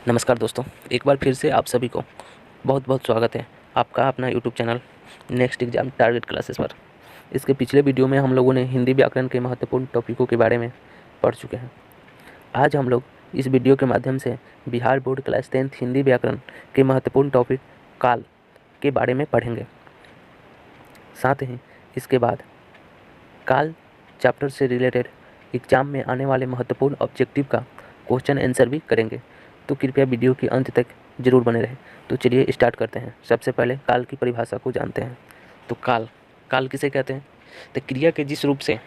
नमस्कार दोस्तों, एक बार फिर से आप सभी को बहुत बहुत स्वागत है आपका अपना YouTube channel next exam target classes पर। इसके पिछले वीडियो में हम लोगों ने हिंदी व्याकरण के महत्वपूर्ण टॉपिकों के बारे में पढ़ चुके हैं। आज हम लोग इस वीडियो के माध्यम से Bihar board class 10th Hindi व्याकरण के महत्वपूर्ण टॉपिक काल के बारे में पढ़ेंगे। साथ ही इसके बाद काल चैप्टर से रिलेटेड एग्जाम में आने वाले महत्वपूर्ण ऑब्जेक्टिव का क्वेश्चन आंसर भी करेंगे, तो कृपया वीडियो के अंत तक जरूर बने रहें। तो चलिए स्टार्ट करते हैं। सबसे पहले काल की परिभाषा को जानते हैं। तो काल किसे कहते हैं? तो क्रिया के जिस रूप से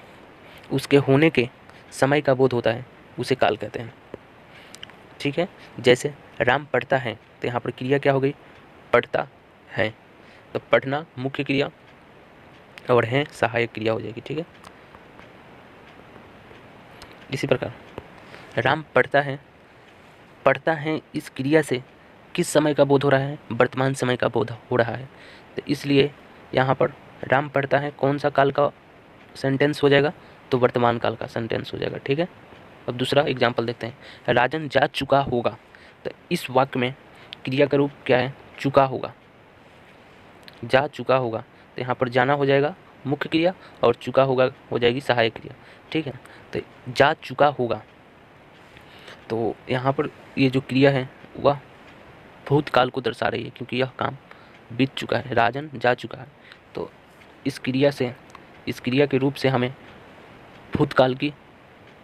उसके होने के समय का बोध होता है उसे काल कहते हैं। ठीक है, जैसे राम पढ़ता है, तो यहाँ पर क्रिया क्या हो गई? पढ़ता है। तो पढ़ना मुख्य क्रिया और है सहायक क्रिया हो जाएगी। ठीक है, इसी प्रकार राम पढ़ता है इस क्रिया से किस समय का बोध हो रहा है? वर्तमान समय का बोध हो रहा है। तो इसलिए यहाँ पर राम पढ़ता है कौन सा काल का सेंटेंस हो जाएगा? तो वर्तमान काल का सेंटेंस हो जाएगा। ठीक है, अब दूसरा एग्जाम्पल देखते हैं। राजन जा चुका होगा। तो इस वाक्य में क्रिया का रूप क्या है? चुका होगा। जा चुका होगा, तो यहाँ पर जाना हो जाएगा मुख्य क्रिया और चुका होगा हो जाएगी सहायक क्रिया। ठीक है, तो जा चुका होगा, तो यहाँ पर ये जो क्रिया है वह भूतकाल को दर्शा रही है, क्योंकि यह काम बीत चुका है, राजन जा चुका है। तो इस क्रिया के रूप से हमें भूतकाल की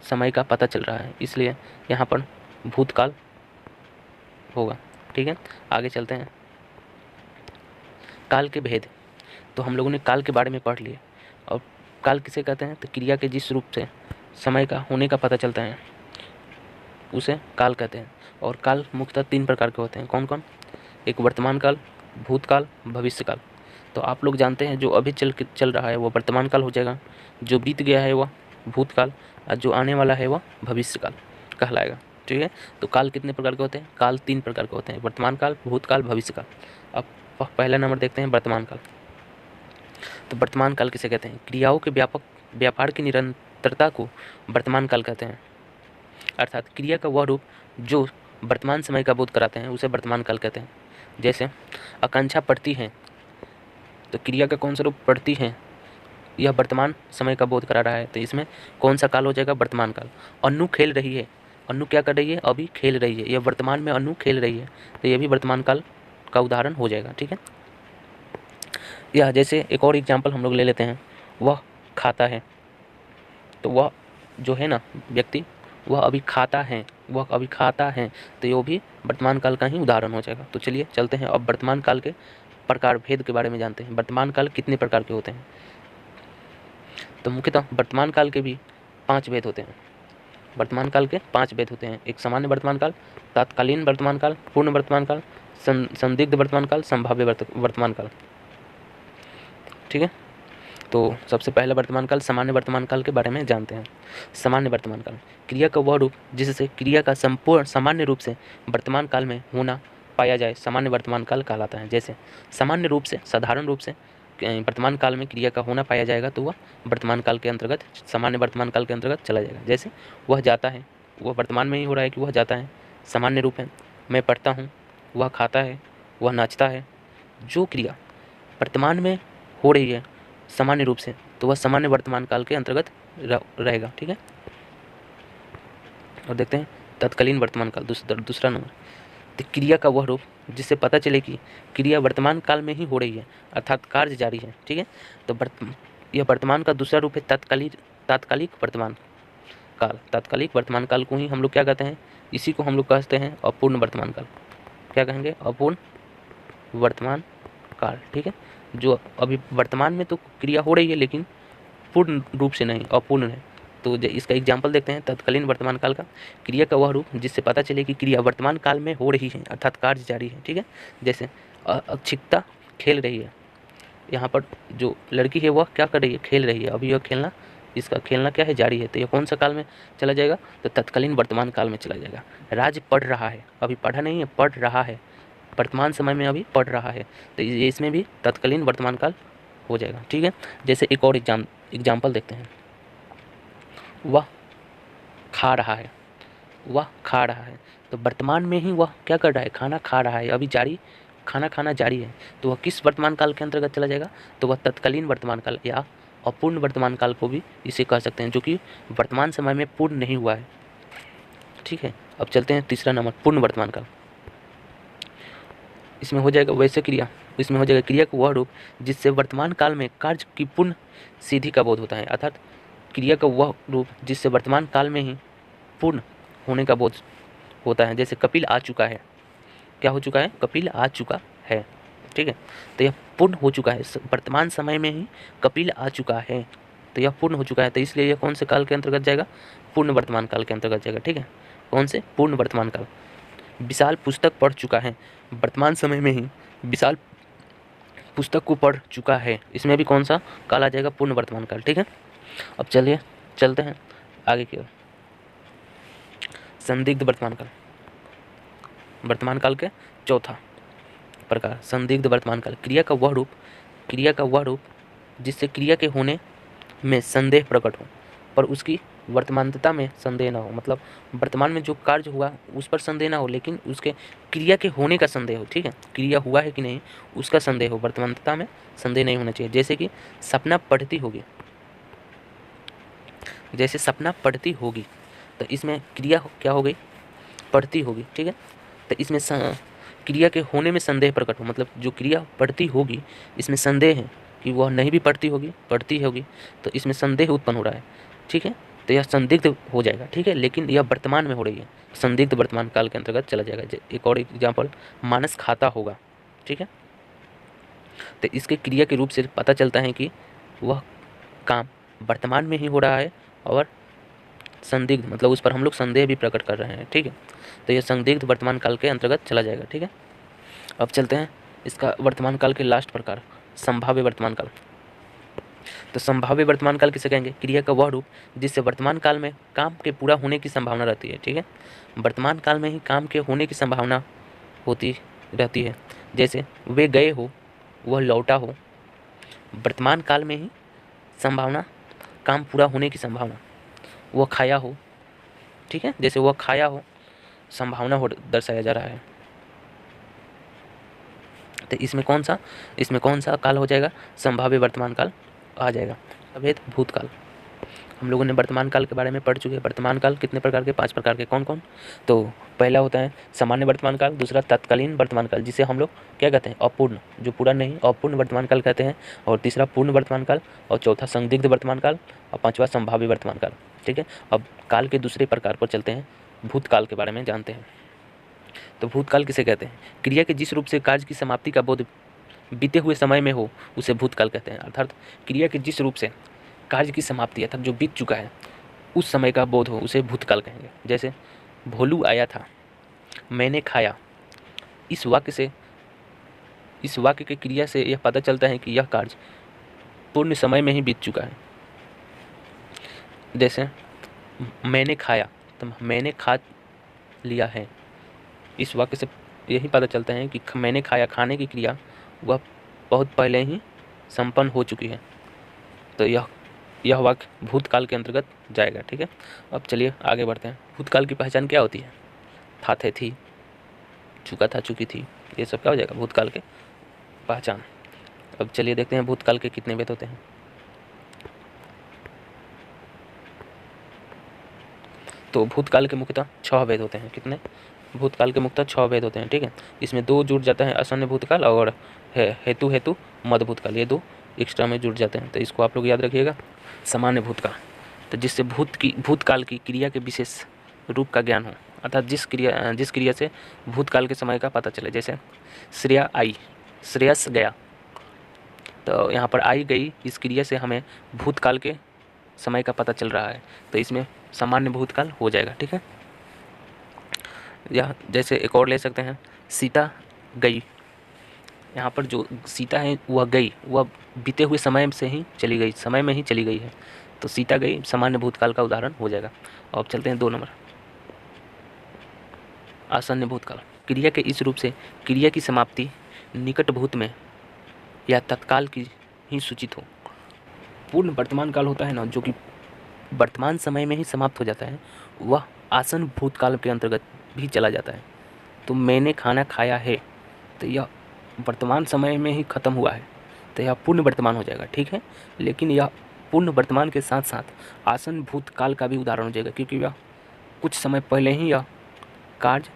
समय का पता चल रहा है, इसलिए यहाँ पर भूतकाल होगा। ठीक है, आगे चलते हैं। काल के भेद। तो हम लोगों ने काल के बारे में पढ़ लिए। और काल किसे कहते हैं? तो क्रिया के जिस रूप से समय का होने का पता चलता है उसे काल कहते हैं। और काल मुख्यतः 3 प्रकार के होते हैं। कौन कौन? एक वर्तमान काल, भूतकाल, भविष्य काल। तो आप लोग जानते हैं जो अभी चल रहा है वो वर्तमान काल हो जाएगा, जो बीत गया है वह भूतकाल, और जो आने वाला है वह भविष्य काल कहलाएगा। ठीक है, तो काल कितने प्रकार के होते हैं? काल 3 प्रकार के होते हैं, वर्तमान काल, भूतकाल, भविष्य काल। अब पहला नंबर देखते हैं वर्तमान काल। तो वर्तमान काल किसे कहते हैं? क्रियाओं के व्यापार की निरंतरता को वर्तमान काल कहते हैं। अर्थात क्रिया का वह रूप जो वर्तमान समय का बोध कराते हैं उसे वर्तमान काल कहते हैं। जैसे आकांक्षा पढ़ती है, तो क्रिया का कौन सा रूप? पढ़ती है, यह वर्तमान समय का बोध करा रहा है, तो इसमें कौन सा काल हो जाएगा? वर्तमान काल। अन्नू खेल रही है, अन्नू क्या कर रही है? अभी खेल रही है, यह वर्तमान में अन्नू खेल रही है, तो यह भी वर्तमान काल का उदाहरण हो जाएगा। ठीक है, यह जैसे एक और एग्जाम्पल हम लोग ले लेते हैं। वह खाता है, तो वह जो है ना व्यक्ति, वह अभी खाता है, तो ये भी वर्तमान काल का ही उदाहरण हो जाएगा। तो चलिए चलते हैं अब वर्तमान काल के प्रकार भेद के बारे में जानते हैं। वर्तमान काल कितने प्रकार के होते हैं? तो मुख्यतः वर्तमान काल के भी 5 भेद होते हैं। वर्तमान काल के 5 भेद होते हैं। एक सामान्य वर्तमान काल, तात्कालीन वर्तमान काल, पूर्ण वर्तमान काल, संदिग्ध वर्तमान काल, संभाव्य वर्तमान काल। ठीक है, तो सबसे पहला वर्तमान काल सामान्य वर्तमान काल के बारे में जानते हैं। सामान्य वर्तमान काल क्रिया का वह रूप जिससे क्रिया का संपूर्ण सामान्य रूप से वर्तमान काल में होना पाया जाए, सामान्य वर्तमान काल कहलाता है। जैसे सामान्य रूप से, साधारण रूप से वर्तमान काल में क्रिया का होना पाया जाएगा, तो वह वर्तमान काल के अंतर्गत, सामान्य वर्तमान काल के अंतर्गत चला जाएगा। जैसे वह जाता है, वह वर्तमान में ही हो रहा है कि वह जाता है, सामान्य रूप है। मैं पढ़ता हूँ, वह खाता है, वह नाचता है। जो क्रिया वर्तमान में हो रही है सामान्य रूप से, तो वह सामान्य वर्तमान काल के अंतर्गत रहेगा। ठीक है, और देखते हैं तत्कालीन वर्तमान काल, दूसरा नंबर। तो क्रिया का वह रूप जिससे पता चले कि क्रिया वर्तमान काल में ही हो रही है, अर्थात कार्य जारी है। ठीक है, तो यह वर्तमान का दूसरा रूप है तात्कालिक वर्तमान काल। तात्कालिक वर्तमान काल को ही हम लोग क्या कहते हैं? इसी को हम लोग कहते हैं अपूर्ण वर्तमान काल। क्या कहेंगे? अपूर्ण वर्तमान काल। ठीक है, जो अभी वर्तमान में तो क्रिया हो रही है लेकिन पूर्ण रूप से नहीं, अपूर्ण है। तो इसका एग्जाम्पल देखते हैं तत्कालीन वर्तमान काल का। क्रिया का वह रूप जिससे पता चले कि क्रिया वर्तमान काल में हो रही है, अर्थात कार्य जारी है। ठीक है, जैसे अक्षिप्ता खेल रही है, यहाँ पर जो लड़की है वह क्या कर रही है? खेल रही है। अभी यह खेलना, इसका खेलना क्या है? जारी है। तो यह कौन सा काल में चला जाएगा? तो तत्कालीन वर्तमान काल में चला जाएगा। राज पढ़ रहा है, अभी पढ़ा नहीं है, पढ़ रहा है, वर्तमान समय में अभी पढ़ रहा है, तो इसमें भी तत्कालीन वर्तमान काल हो जाएगा। ठीक है, जैसे एक और एग्जाम्पल देखते हैं। वह खा रहा है, तो वर्तमान में ही वह क्या कर रहा है, खाना खा रहा है, अभी जारी खाना खाना जारी है, तो वह किस वर्तमान काल के अंतर्गत चला जाएगा, तो वह तत्कालीन वर्तमान काल या अपूर्ण वर्तमान काल को भी इसे कह सकते हैं, जो कि वर्तमान समय में पूर्ण नहीं हुआ है। ठीक है, अब चलते हैं तीसरा नंबर, पूर्ण वर्तमान काल। इसमें हो जाएगा वैसे क्रिया, इसमें हो जाएगा क्रिया का वह रूप जिससे वर्तमान काल में कार्य की पूर्ण सिद्धि का बोध होता है, अर्थात क्रिया का वह रूप जिससे वर्तमान काल में ही पूर्ण होने का बोध होता है। जैसे कपिल आ चुका है, क्या हो चुका है, कपिल आ चुका है। ठीक है, तो यह पूर्ण हो चुका है, वर्तमान समय में ही कपिल आ चुका है, तो यह पूर्ण हो चुका है, तो इसलिए यह कौन से काल के अंतर्गत जाएगा, पूर्ण वर्तमान काल के अंतर्गत जाएगा। ठीक है, कौन से, पूर्ण वर्तमान काल। विशाल पुस्तक पढ़ चुका है, वर्तमान समय में ही विशाल पुस्तक को पढ़ चुका है, इसमें भी कौन सा काल आ जाएगा, पूर्ण वर्तमान काल। ठीक है, अब चलिए चलते हैं आगे की ओर। संदिग्ध वर्तमान काल, वर्तमान काल के चौथा प्रकार संदिग्ध वर्तमान काल। क्रिया का वह रूप जिससे क्रिया के होने में संदेह प्रकट हो पर उसकी वर्तमानता में संदेह ना हो, मतलब वर्तमान में जो कार्य हुआ उस पर संदेह ना हो, लेकिन उसके क्रिया के होने का संदेह हो। ठीक है, क्रिया हुआ है कि नहीं उसका संदेह हो, वर्तमानता में संदेह नहीं होना चाहिए। जैसे कि सपना पढ़ती होगी, जैसे सपना पढ़ती होगी, तो इसमें क्रिया क्या हो गई, पढ़ती होगी। ठीक है, तो इसमें क्रिया के होने में संदेह प्रकट हो, मतलब जो क्रिया पढ़ती होगी इसमें संदेह है कि वह नहीं भी पढ़ती होगी, पढ़ती होगी, तो इसमें संदेह उत्पन्न हो रहा है। ठीक है, तो यह संदिग्ध हो जाएगा। ठीक है, लेकिन यह वर्तमान में हो रही है, संदिग्ध वर्तमान काल के अंतर्गत चला जाएगा। एक और एग्जाम्पल, मानस खाता होगा। ठीक है, तो इसके क्रिया के रूप से पता चलता है कि वह काम वर्तमान में ही हो रहा है और संदिग्ध, मतलब उस पर हम लोग संदेह भी प्रकट कर रहे हैं। ठीक है, तो यह संदिग्ध वर्तमान काल के अंतर्गत चला जाएगा। ठीक है, अब चलते हैं इसका वर्तमान काल के लास्ट प्रकार, संभाव्य वर्तमान काल। तो संभाव्य वर्तमान काल किसे कहेंगे, क्रिया का वह रूप जिससे वर्तमान काल में काम के पूरा होने की संभावना रहती है। ठीक है, वर्तमान काल में ही काम के होने की संभावना होती रहती है। जैसे वे गए हो, वह लौटा हो, वर्तमान काल में ही संभावना, काम पूरा होने की संभावना। वह खाया हो, ठीक है, जैसे वह खाया हो, संभावना हो दर्शाया जा रहा है। तो इसमें कौन सा काल हो जाएगा, संभाव्य वर्तमान काल आ जाएगा। अब है भूतकाल। हम लोगों ने वर्तमान काल के बारे में पढ़ चुके हैं। वर्तमान काल कितने प्रकार के, 5 प्रकार के। कौन कौन, तो पहला होता है सामान्य वर्तमान काल, दूसरा तत्कालीन वर्तमान काल जिसे हम लोग क्या कहते हैं, अपूर्ण, जो पूरा नहीं, अपूर्ण वर्तमान काल कहते हैं, और तीसरा पूर्ण वर्तमान काल, और चौथा संदिग्ध वर्तमान काल, और पांचवा संभाव्य वर्तमान काल। ठीक है, अब काल के दूसरे प्रकार पर चलते हैं, भूतकाल के बारे में जानते हैं। तो भूतकाल किसे कहते हैं, क्रिया के जिस रूप से कार्य की समाप्ति का बोध बीते हुए समय में हो उसे भूतकाल कहते हैं। अर्थात क्रिया के जिस रूप से कार्य की समाप्ति अर्थात जो बीत चुका है उस समय का बोध हो उसे भूतकाल कहेंगे। जैसे भोलू आया था, मैंने खाया, इस वाक्य के क्रिया से यह पता चलता है कि यह कार्य पूर्ण समय में ही बीत चुका है। जैसे मैंने खाया, तो मैंने खा लिया है, इस वाक्य से यही पता चलता है कि मैंने खाया, खाने की क्रिया वह बहुत पहले ही संपन्न हो चुकी है, तो यह वाक्य भूतकाल के अंतर्गत जाएगा। ठीक है, अब चलिए आगे बढ़ते हैं। भूतकाल की पहचान क्या होती है, था, थे, थी, चुका था, चुकी थी, ये सब क्या हो जाएगा भूतकाल के पहचान। अब चलिए देखते हैं भूतकाल के कितने भेद होते हैं। तो भूतकाल के मुख्यतः 6 भेद होते हैं। कितने, भूतकाल के मुख्यतः 6 भेद होते हैं। ठीक है, इसमें 2 जुड़ जाता है, आसन्न भूतकाल और हेतु मध्य भूतकाल, ये 2 एक्स्ट्रा में जुड़ जाते हैं, तो इसको आप लोग याद रखिएगा। सामान्य भूतकाल, तो जिससे भूतकाल की क्रिया के विशेष रूप का ज्ञान हो, अर्थात जिस क्रिया से भूतकाल के समय का पता चले। जैसे श्रेया आई, श्रेयस गया, तो यहाँ पर आई गई, इस क्रिया से हमें भूतकाल के समय का पता चल रहा है, तो इसमें सामान्य भूतकाल हो जाएगा। ठीक है, या जैसे एक और ले सकते हैं, सीता गई, यहाँ पर जो सीता है वह गई, वह बीते हुए समय से ही चली गई, समय में ही चली गई है, तो सीता गई सामान्य भूतकाल का उदाहरण हो जाएगा। अब चलते हैं 2 नंबर, आसन्न भूतकाल। क्रिया के इस रूप से क्रिया की समाप्ति निकट भूत में या तत्काल की ही सूचित हो। पूर्ण वर्तमान काल होता है ना, जो कि वर्तमान समय में ही समाप्त हो जाता है, वह आसन्न भूतकाल के अंतर्गत भी चला जाता है। तो मैंने खाना खाया है, तो यह वर्तमान समय में ही ख़त्म हुआ है, तो यह पूर्ण वर्तमान हो जाएगा, ठीक है। लेकिन यह पूर्ण वर्तमान के साथ साथ आसन भूतकाल का भी उदाहरण हो जाएगा, क्योंकि यह कुछ समय पहले ही यह कार्य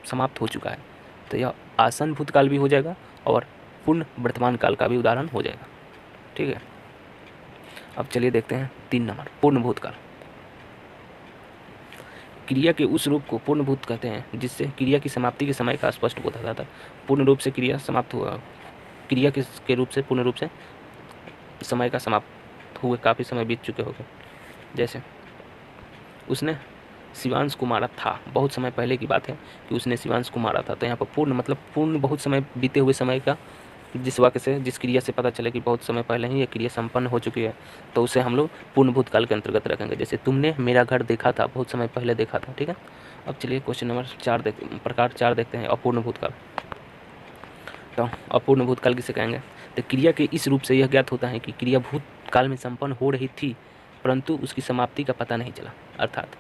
समाप्त हो चुका है, तो यह आसन भूतकाल भी हो जाएगा और पूर्ण वर्तमान काल का भी उदाहरण हो जाएगा, ठीक है। अब चलिए देखते हैं 3 नंबर, पूर्ण भूतकाल। क्रिया के उस रूप को पूर्ण भूत कहते हैं जिससे क्रिया की समाप्ति के समय का स्पष्ट बोधा जाता है। पूर्ण रूप से क्रिया समाप्त हुआ, क्रिया के रूप से पूर्ण रूप से समय का समाप्त हुए काफ़ी समय बीत चुके होंगे। जैसे उसने शिवांश को मारा था, बहुत समय पहले की बात है कि उसने शिवांश को मारा था, तो यहाँ पर पूर्ण मतलब पूर्ण बहुत समय बीते हुए समय का, जिस वाक्य से जिस क्रिया से पता चले कि बहुत समय पहले ही ये क्रिया संपन्न हो चुकी है, तो उसे हम लोग पूर्ण भूतकाल के अंतर्गत रखेंगे। जैसे तुमने मेरा घर देखा था, बहुत समय पहले देखा था, ठीक है। अब चलिए क्वेश्चन नंबर 4 प्रकार 4 देखते हैं, अपूर्ण भूतकाल। तो अपूर्ण भूतकाल किसे कहेंगे? तो क्रिया के इस रूप से यह ज्ञात होता है कि क्रिया भूतकाल में संपन्न हो रही थी, परंतु उसकी समाप्ति का पता नहीं चला। अर्थात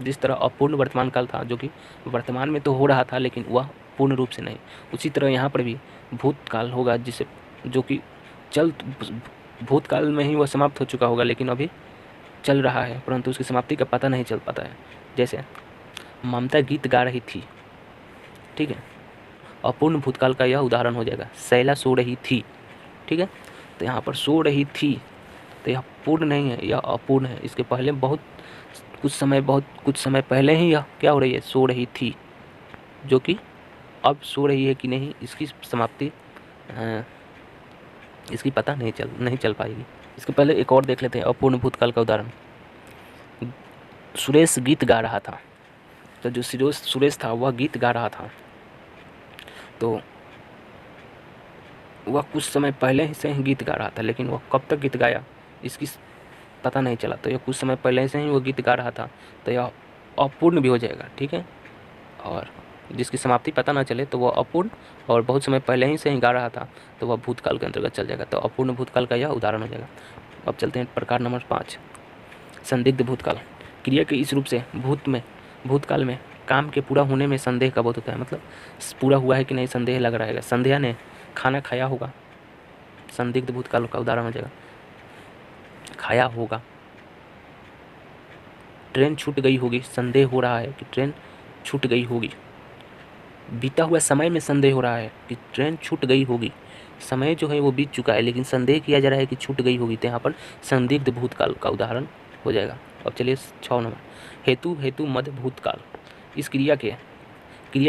जिस तरह अपूर्ण वर्तमान काल था, जो कि वर्तमान में तो हो रहा था लेकिन वह पूर्ण रूप से नहीं, उसी तरह यहाँ पर भी भूतकाल होगा जिसे जो कि भूतकाल में ही वह समाप्त हो चुका होगा, लेकिन अभी चल रहा है, परंतु उसकी समाप्ति का पता नहीं चल पाता है। जैसे ममता गीत गा रही थी, ठीक है, अपूर्ण भूतकाल का यह उदाहरण हो जाएगा। शैला सो रही थी, ठीक है, तो यहाँ पर सो रही थी, तो यह पूर्ण नहीं है, यह अपूर्ण है। इसके पहले बहुत कुछ समय पहले ही यह क्या हो रही है, सो रही थी, जो कि अब सो रही है कि नहीं, इसकी समाप्ति इसकी पता नहीं चल पाएगी। इसके पहले एक और देख लेते हैं अपूर्ण भूतकाल का उदाहरण। सुरेश गीत गा रहा था, तो जो सुरेश था वह गीत गा रहा था, तो वह कुछ समय पहले से ही गीत गा रहा था, लेकिन वह कब तक गीत गाया इसकी पता नहीं चला, तो यह कुछ समय पहले से ही वो गीत गा रहा था, तो यह अपूर्ण भी हो जाएगा, ठीक है। और जिसकी समाप्ति पता ना चले तो वह अपूर्ण, और बहुत समय पहले ही से ही गा रहा था तो वह भूतकाल के अंतर्गत चल जाएगा, तो अपूर्ण भूतकाल का यह उदाहरण हो जाएगा। अब चलते हैं प्रकार नंबर 5, संदिग्ध भूतकाल। क्रिया के इस रूप से भूतकाल में काम के पूरा होने में संदेह का बोध होता है, मतलब पूरा हुआ है कि नहीं संदेह लग रहा है। संध्या ने खाना खाया होगा, संदिग्ध भूतकाल का उदाहरण हो जाएगा, खाया होगा। ट्रेन छूट गई होगी, संदेह हो रहा है कि ट्रेन छूट गई होगी। बीता हुआ समय में संदेह हो रहा है कि ट्रेन छूट गई होगी, समय जो है वो बीत चुका है लेकिन संदेह किया जा रहा है कि छूट गई होगी, तो यहाँ पर संदिग्ध भूतकाल का उदाहरण हो जाएगा। अब चलिए 6 नंबर, हेतु मध्य भूतकाल। इस क्रिया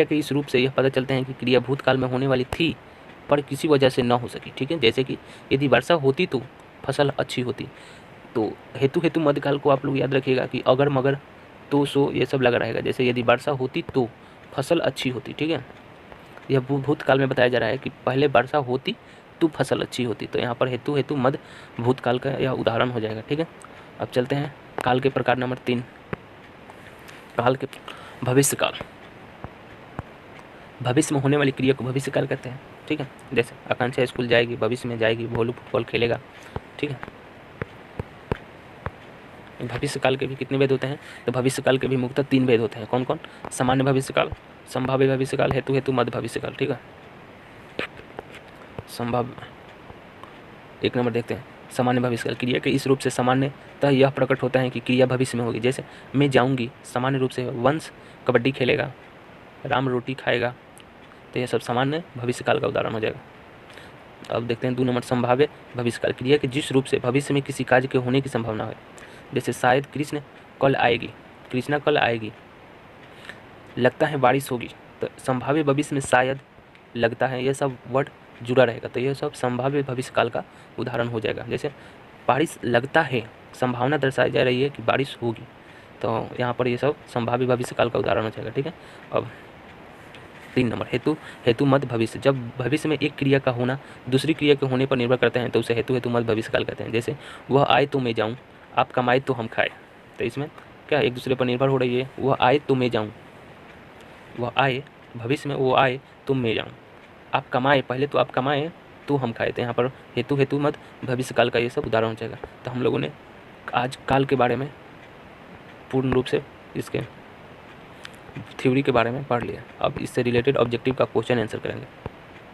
के इस रूप से यह पता चलते हैं कि क्रिया भूतकाल में होने वाली थी पर किसी वजह से न हो सकी, ठीक है। जैसे कि यदि वर्षा होती तो फसल अच्छी होती, तो हेतु मध्यकाल को आप लोग याद रखिएगा कि अगर मगर तो सो ये सब लगा रहेगा। जैसे यदि वर्षा होती तो फसल अच्छी होती, ठीक है। यह भूतकाल में बताया जा रहा है कि पहले वर्षा होती तो फसल अच्छी होती, तो यहाँ पर हेतु मध्य भूतकाल का यह उदाहरण हो जाएगा, ठीक है। अब चलते हैं काल के प्रकार नंबर 3, काल के भविष्यकाल। भविष्य में होने वाली क्रिया को भविष्यकाल कहते हैं, ठीक है। जैसे आकांक्षा स्कूल जाएगी, भविष्य में जाएगी, भोलू फुटबॉल खेलेगा, ठीक है। भविष्यकाल के भी कितने भेद होते हैं? तो भविष्यकाल के भी मुख्यतः 3 भेद होते हैं। कौन कौन? सामान्य भविष्यकाल, संभाव्य भविष्यकाल, हेतु मध्य भविष्यकाल, ठीक है। संभाव्य 1 नंबर देखते हैं, सामान्य भविष्यकाल। क्रिया के इस रूप से सामान्यतः यह प्रकट होता है कि क्रिया भविष्य में होगी। जैसे मैं जाऊंगी, सामान्य रूप से वंश कबड्डी खेलेगा, राम रोटी खाएगा, तो यह सब सामान्य भविष्यकाल का उदाहरण हो जाएगा। अब देखते हैं 2 नंबर, संभाव्य भविष्यकाल। क्रिया के जिस रूप से भविष्य में किसी कार्य के होने की संभावना है। जैसे शायद कृष्णा कल आएगी, लगता है बारिश होगी, तो संभाव्य भविष्य में शायद, लगता है, यह सब वर्ड जुड़ा रहेगा, तो यह सब संभाव्य भविष्यकाल का उदाहरण हो जाएगा। जैसे बारिश लगता है, संभावना दर्शाई जा रही है कि बारिश होगी, तो यहाँ पर ये सब संभाव्य भविष्यकाल का उदाहरण हो जाएगा, ठीक है। अब 3 नंबर, हेतु मध्य भविष्य। जब भविष्य में एक क्रिया का होना दूसरी क्रिया के होने पर निर्भर करते हैं तो उसे हेतु मध्य भविष्यकाल कहते हैं। जैसे वह आए तो मैं जाऊँ, आप कमाए तो हम खाए, तो इसमें क्या एक दूसरे पर निर्भर हो रही है। वह आए तो मैं जाऊँ, वह आए भविष्य में, वो आए तो मैं जाऊँ, आप कमाए, पहले तो आप कमाए तो हम खाए, तो यहाँ पर हेतु मध्य भविष्यकाल का ये सब उदाहरण हो जाएगा। तो हम लोगों ने आज काल के बारे में पूर्ण रूप से इसके थ्योरी के बारे में पढ़ लिया। अब इससे रिलेटेड ऑब्जेक्टिव का क्वेश्चन आंसर करेंगे।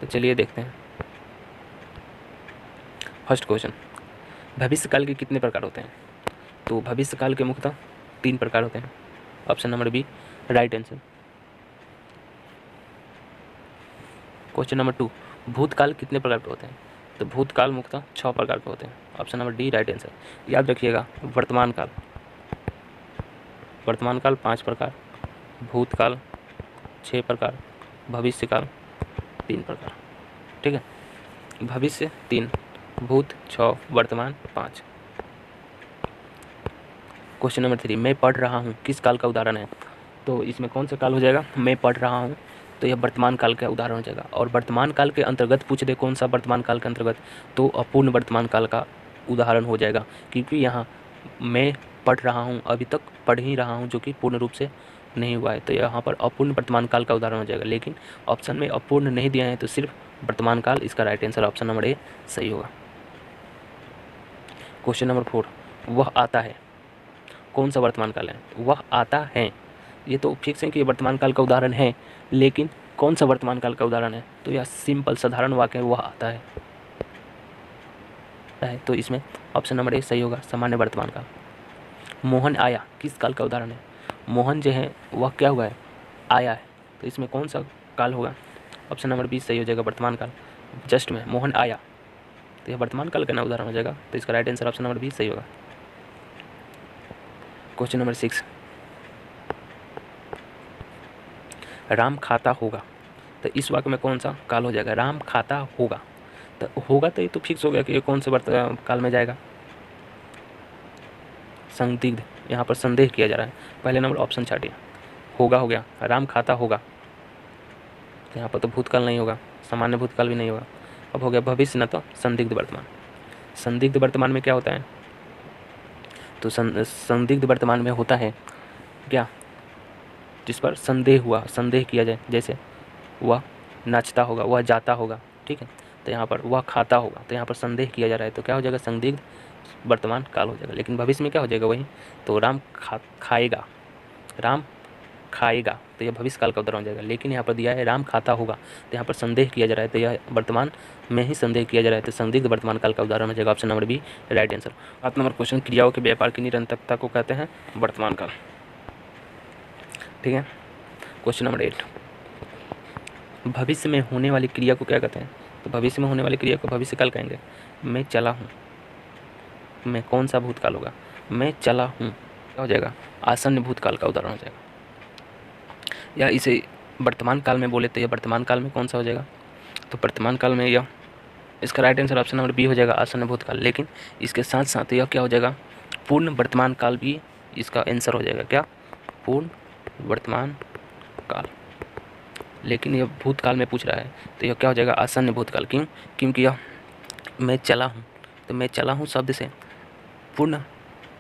तो चलिए देखते हैं। फर्स्ट क्वेश्चन, भविष्यकाल के कितने प्रकार होते हैं? तो भविष्यकाल के मुख्यतः 3 प्रकार होते हैं। Option number B right answer. Question number 2, भूतकाल कितने प्रकार के होते हैं? तो भूतकाल मुख्यतः 6 प्रकार के होते हैं। Option number D right answer. याद रखिएगा, वर्तमान काल 5 प्रकार, भूतकाल 6 प्रकार, भविष्यकाल 3 प्रकार। ठीक है, भविष्य 3, भूत 6, वर्तमान 5। क्वेश्चन नंबर 3, मैं पढ़ रहा हूँ किस काल का उदाहरण है? तो इसमें कौन सा काल हो जाएगा? मैं पढ़ रहा हूँ, तो यह वर्तमान काल का उदाहरण हो जाएगा। और वर्तमान काल के अंतर्गत पूछ दे कौन सा वर्तमान काल के अंतर्गत, तो अपूर्ण वर्तमान काल का उदाहरण हो जाएगा, क्योंकि यहाँ मैं पढ़ रहा हूँ, अभी तक पढ़ ही रहा हूँ, जो कि पूर्ण रूप से नहीं हुआ है, तो यहाँ पर अपूर्ण वर्तमान काल का उदाहरण हो जाएगा। लेकिन ऑप्शन में अपूर्ण नहीं दिया है, तो सिर्फ वर्तमान काल। इसका right answer option number A सही होगा। क्वेश्चन नंबर 4, वह आता है कौन सा वर्तमान काल है? वह आता है, ये तो फिक्स है कि ये वर्तमान काल का उदाहरण है, लेकिन कौन सा वर्तमान काल का उदाहरण है? तो यह सिंपल साधारण वाक्य वह आता है, तो इसमें ऑप्शन नंबर ए सही होगा, सामान्य वर्तमान काल। मोहन आया किस काल का उदाहरण है? मोहन जो है वह क्या हुआ है? आया है, तो इसमें कौन सा काल होगा? ऑप्शन नंबर बी सही हो जाएगा, वर्तमान काल। जस्ट में मोहन आया, तो यह वर्तमान काल का ना उदाहरण हो जाएगा, तो इसका right answer option number B सही होगा। क्वेश्चन नंबर 6, राम खाता होगा, तो इस वाक्य में कौन सा काल हो जाएगा? राम खाता होगा, तो होगा तो ये तो फिक्स हो गया कि ये कौन से काल में जाएगा? संदिग्ध, यहाँ पर संदेह किया जा रहा है। पहले नंबर ऑप्शन छाटिए, होगा हो गया, राम खाता होगा, तो यहाँ पर तो भूतकाल नहीं होगा, सामान्य भूतकाल भी नहीं होगा। अब हो गया भविष्य, न तो संदिग्ध वर्तमान। संदिग्ध वर्तमान में क्या होता है? तो संदिग्ध वर्तमान में होता है क्या? जिस पर संदेह हुआ, संदेह किया जाए, जैसे वह नाचता होगा, वह जाता होगा, ठीक है, तो यहाँ पर वह खाता होगा, तो यहाँ पर संदेह किया जा रहा है, तो क्या हो जाएगा? संदिग्ध वर्तमान काल हो जाएगा। लेकिन भविष्य में क्या हो जाएगा? वही, तो राम खाएगा, राम खाएगा, तो यह भविष्य काल का उदाहरण हो जाएगा। लेकिन यहाँ पर दिया है राम खाता होगा, तो यहाँ पर संदेह किया जा रहा है, तो यह वर्तमान में ही संदेह किया जा रहा है, तो संदिग्ध वर्तमान काल का उदाहरण हो जाएगा, option number B right answer. 7 number question, क्रियाओं के व्यापार की निरंतरता को कहते हैं वर्तमान काल। ठीक है, क्वेश्चन नंबर 8, भविष्य में होने वाली क्रिया को क्या कहते हैं? तो भविष्य में होने वाली क्रिया को भविष्य काल कहेंगे। मैं चला हूँ, मैं कौन सा भूतकाल होगा? मैं चला हूँ, क्या हो जाएगा? आसन्न भूतकाल का उदाहरण हो जाएगा। या इसे वर्तमान काल में बोले तो यह वर्तमान काल में कौन सा हो जाएगा? तो वर्तमान काल में यह, इसका right answer option number B हो जाएगा, आसन्न भूतकाल। लेकिन इसके साथ साथ यह क्या हो जाएगा? पूर्ण वर्तमान काल भी इसका आंसर हो जाएगा। क्या? पूर्ण वर्तमान काल। लेकिन यह भूतकाल में पूछ रहा है, तो यह क्या हो जाएगा? आसन्न भूतकाल। क्यों? क्योंकि यह मैं चला हूँ, तो मैं चला हूँ शब्द से पूर्ण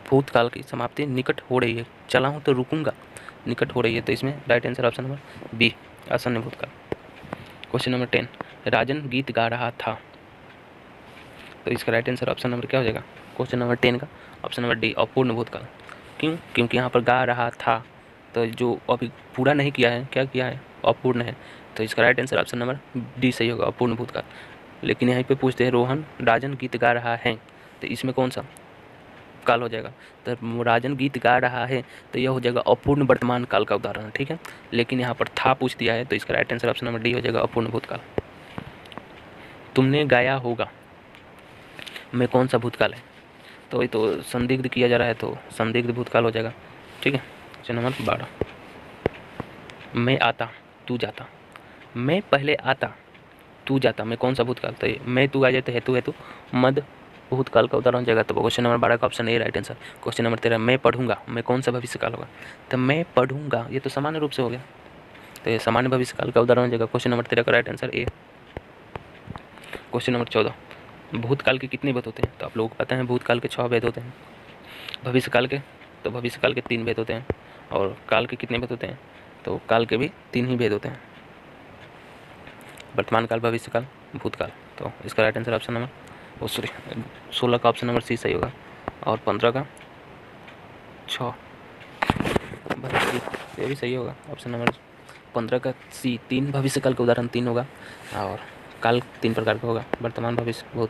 भूतकाल की समाप्ति निकट हो रही है। चला हूँ तो रुकूंगा, निकट हो रही है, तो इसमें right answer option number B, आसन्न भूतकाल। क्वेश्चन नंबर 10, राजन गीत गा रहा था, तो इसका राइट आंसर ऑप्शन नंबर क्या हो जाएगा? क्वेश्चन नंबर 10 का ऑप्शन नंबर डी, अपूर्ण भूतकाल। क्यों? क्योंकि यहाँ पर गा रहा था, तो जो अभी पूरा नहीं किया है, क्या किया है? अपूर्ण है, तो इसका right answer option number D सही होगा, अपूर्ण भूतकाल। लेकिन यहाँ पे पूछते हैं रोहन राजन गीत गा रहा है, तो इसमें कौन सा काल हो जाएगा? तो राजन गीत गा रहा है, तो यह हो जाएगा अपूर्ण वर्तमान काल का उदाहरण। ठीक है, लेकिन यहाँ पर था पूछ दिया है, तो इसका right answer option number D हो जाएगा, अपूर्ण भूतकाल। तुमने गाया होगा, मैं कौन सा भूतकाल है? तो ये तो संदिग्ध किया जा रहा है, तो संदिग्ध भूतकाल हो जाएगा। ठीक है, क्वेश्चन नंबर 12, मैं आता तू जाता, मैं पहले आता तू जाता, मैं कौन सा भूतकाल? तो मैं तू आ जाए तो हेतु हेतु मद भूतकाल का उदाहरण हो जाएगा। तो क्वेश्चन नंबर 12 का option A right answer. Question number 13, मैं पढ़ूंगा, मैं कौन सा भविष्य काल होगा? तो मैं पढ़ूंगा, ये तो सामान्य रूप से हो गया, तो ये सामान्य भविष्य काल का उदाहरण हो जाएगा। क्वेश्चन नंबर 13 का right answer A. Question number 14, भूतकाल के कितने भेद होते हैं? तो आप लोगों को पता है भूतकाल के 6 भेद होते हैं। भविष्य काल के, तो भविष्य काल के 3 भेद होते हैं। और काल के कितने भेद होते हैं? तो काल के भी 3 ही भेद होते हैं, वर्तमान काल, भविष्य काल, भूतकाल। तो इसका राइट आंसर ऑप्शन नंबर 16 का ऑप्शन नंबर सी सही होगा। और 15 का 6, तो ये भी सही होगा। ऑप्शन नंबर 15 का सी 3 भविष्यकाल का उदाहरण 3 होगा। और काल 3 प्रकार का होगा, वर्तमान, भविष्य, भूत।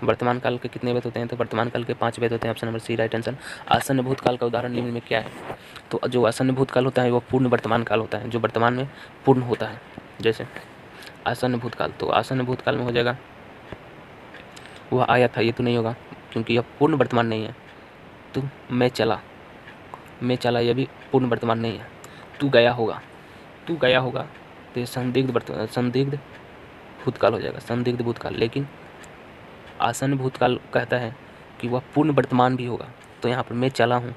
वर्तमान काल के कितने भेद होते हैं? तो वर्तमान काल के 5 भेद होते हैं। Option number C right answer. आसन्न भूतकाल का उदाहरण निम्न में क्या है? तो जो आसन्न भूतकाल होता है वो पूर्ण वर्तमान काल होता है, जो वर्तमान में पूर्ण होता है। जैसे आसन्न भूतकाल, तो आसन्न भूतकाल में हो जाएगा वह आया था, ये तो नहीं होगा क्योंकि यह पूर्ण वर्तमान नहीं है। तो मैं चला यह भी पूर्ण वर्तमान नहीं है। तू गया होगा तो ये संदिग्ध भूतकाल हो जाएगा, संदिग्ध भूतकाल। लेकिन आसन्न भूतकाल कहता है कि वह पूर्ण वर्तमान भी होगा। तो यहाँ पर मैं चला हूँ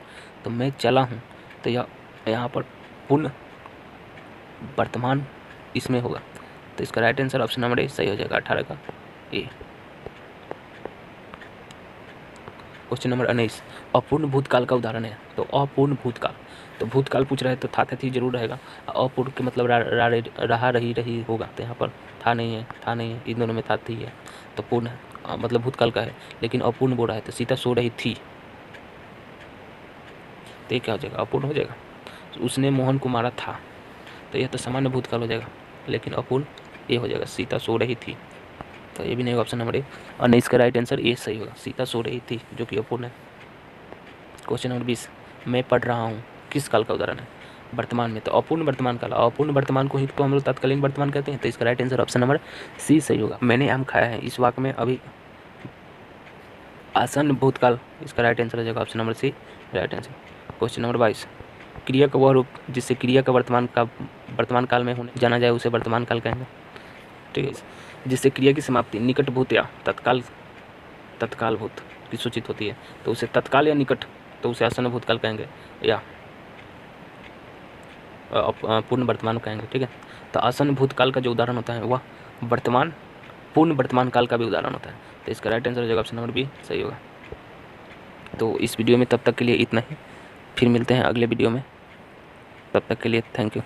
तो यह यहाँ पर पूर्ण वर्तमान इसमें होगा। तो इसका right answer option number A सही हो जाएगा, 18 का ए। क्वेश्चन नंबर 19 अपूर्ण भूतकाल का उदाहरण है। तो अपूर्ण भूतकाल, तो भूतकाल पूछ रहे हैं तो था थी जरूर रहेगा। अपूर्ण के मतलब रहा रही होगा। तो यहाँ पर था नहीं है, इन दोनों में था थी है। तो पूर्ण मतलब भूतकाल का है, लेकिन अपूर्ण बोल रहा है। तो सीता सो रही थी, तो ये क्या हो जाएगा? अपूर्ण हो जाएगा। उसने मोहन को मारा था, तो यह तो सामान्य भूतकाल हो जाएगा, लेकिन अपूर्ण ये हो जाएगा, सीता सो रही थी। तो ये भी नहीं होगा ऑप्शन नंबर ए। और नहीं, इसका राइट आंसर ए सही होगा, सीता सो रही थी, जो कि अपूर्ण है। क्वेश्चन नंबर 20 मैं पढ़ रहा हूँ किस काल का उदाहरण है? वर्तमान में। तो अपूर्ण वर्तमान काल, अपूर्ण वर्तमान को ही तो हम लोग तत्कालीन वर्तमान कहते हैं। तो इसका right answer option number C सही होगा। मैंने आम खाया है, इस वाक्य में अभी आसन्न भूतकाल, इसका राइट आंसर हो जाएगा option number C right answer. Question number 22 क्रिया का वह रूप जिससे क्रिया का वर्तमान काल में होने जाना जाए उसे वर्तमान काल कहेंगे। ठीक है, जिससे क्रिया की समाप्ति निकट भूत या तत्काल भूत की सूचित होती है, तो उसे तत्काल या निकट, तो उसे आसन्न भूतकाल कहेंगे या पूर्ण वर्तमान कहेंगे। ठीक है, तो आसन्न भूतकाल का जो उदाहरण होता है वह पूर्ण वर्तमान काल का भी उदाहरण होता है। तो इसका राइट आंसर हो जाएगा ऑप्शन नंबर बी सही होगा। तो इस वीडियो में तब तक के लिए इतना ही, फिर मिलते हैं अगले वीडियो में। तब तक के लिए थैंक यू।